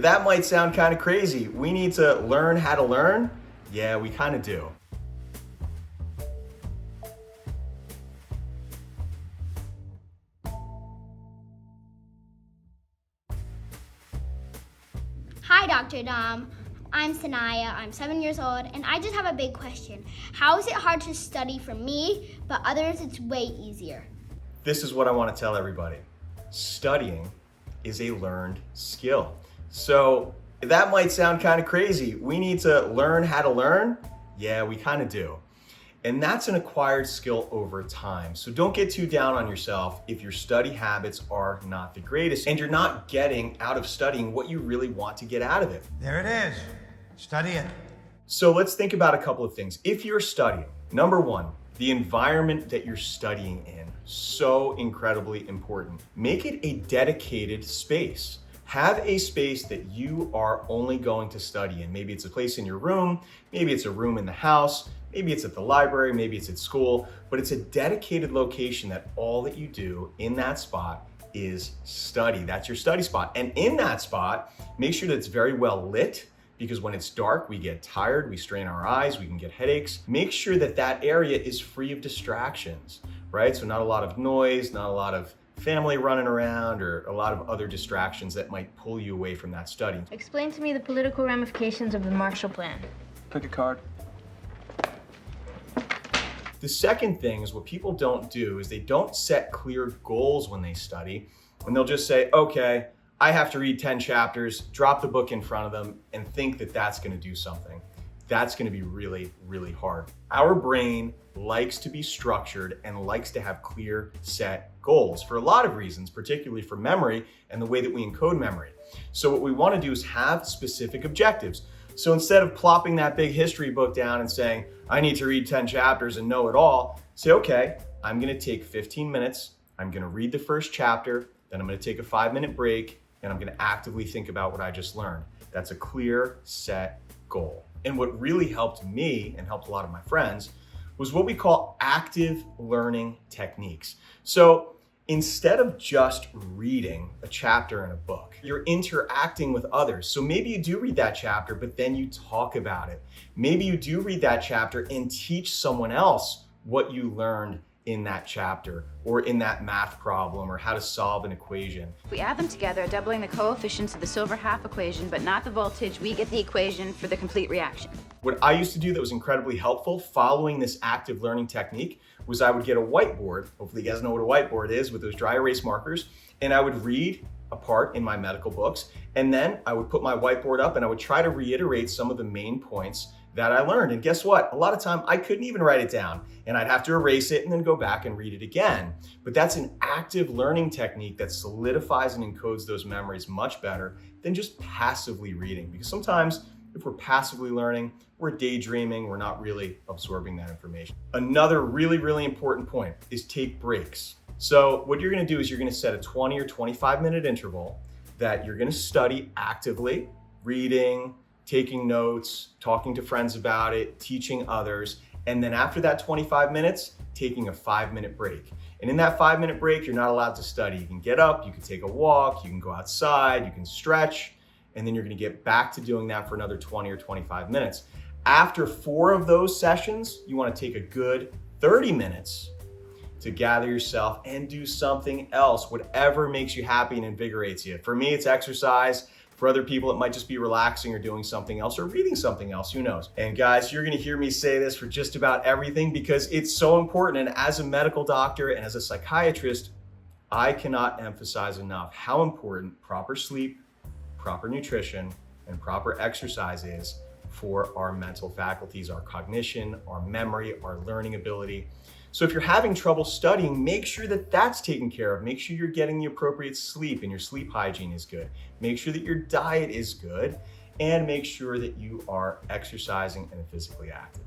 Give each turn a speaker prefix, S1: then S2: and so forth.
S1: That might sound kind of crazy. We need to learn how to learn? Yeah, we kind of do.
S2: Hi, Dr. Dom. I'm Sanaya. I'm 7 years old, and I just have a big question. How is it hard to study for me, but others it's way easier?
S1: This is what I want to tell everybody. Studying is a learned skill. So that might sound kind of crazy. We need to learn how to learn? Yeah, we kind of do. And that's an acquired skill over time. So don't get too down on yourself if your study habits are not the greatest and you're not getting out of studying what you really want to get out of it.
S3: There it is. Study it.
S1: So let's think about a couple of things. If you're studying, number one, the environment that you're studying in, so incredibly important. Make it a dedicated space. Have a space that you are only going to study in. Maybe it's a place in your room, maybe it's a room in the house, maybe it's at the library, maybe it's at school, but it's a dedicated location that all that you do in that spot is study. That's your study spot. And in that spot, make sure that it's very well lit, because when it's dark, we get tired, we strain our eyes, we can get headaches. Make sure that that area is free of distractions, right? So not a lot of noise, not a lot of family running around, or a lot of other distractions that might pull you away from that study.
S4: Explain to me the political ramifications of the Marshall Plan.
S5: Pick a card.
S1: The second thing is what people don't do is they don't set clear goals when they study, and they'll just say, okay, I have to read 10 chapters, drop the book in front of them, and think that that's gonna do something. That's gonna be really, really hard. Our brain likes to be structured and likes to have clear set goals for a lot of reasons, particularly for memory and the way that we encode memory. So what we wanna do is have specific objectives. So instead of plopping that big history book down and saying, I need to read 10 chapters and know it all, say, okay, I'm gonna take 15 minutes, I'm gonna read the first chapter, then I'm gonna take a 5-minute break, and I'm gonna actively think about what I just learned. That's a clear, set goal. And what really helped me and helped a lot of my friends was what we call active learning techniques. So instead of just reading a chapter in a book, you're interacting with others. So maybe you do read that chapter, but then you talk about it. Maybe you do read that chapter and teach someone else what you learned in that chapter or in that math problem or how to solve an equation.
S6: We add them together, doubling the coefficients of the silver half equation, but not the voltage. We get the equation for the complete reaction.
S1: What I used to do that was incredibly helpful following this active learning technique was I would get a whiteboard. Hopefully you guys know what a whiteboard is, with those dry erase markers. And I would read a part in my medical books. And then I would put my whiteboard up and I would try to reiterate some of the main points that I learned. And guess what? A lot of time I couldn't even write it down, and I'd have to erase it and then go back and read it again. But that's an active learning technique that solidifies and encodes those memories much better than just passively reading. Because sometimes if we're passively learning, we're daydreaming, we're not really absorbing that information. Another really, really important point is take breaks. So what you're gonna do is you're gonna set a 20 or 25-minute interval that you're gonna study actively, reading, taking notes, talking to friends about it, teaching others. And then after that 25 minutes, taking a 5-minute break. And in that 5-minute break, you're not allowed to study. You can get up, you can take a walk, you can go outside, you can stretch, and then you're gonna get back to doing that for another 20 or 25 minutes. After 4 of those sessions, you wanna take a good 30 minutes to gather yourself and do something else, whatever makes you happy and invigorates you. For me, it's exercise. For other people, it might just be relaxing or doing something else or reading something else, who knows? And guys, you're gonna hear me say this for just about everything because it's so important. And as a medical doctor and as a psychiatrist, I cannot emphasize enough how important proper sleep, proper nutrition, and proper exercise is for our mental faculties, our cognition, our memory, our learning ability. So if you're having trouble studying, make sure that that's taken care of. Make sure you're getting the appropriate sleep and your sleep hygiene is good. Make sure that your diet is good, and make sure that you are exercising and physically active.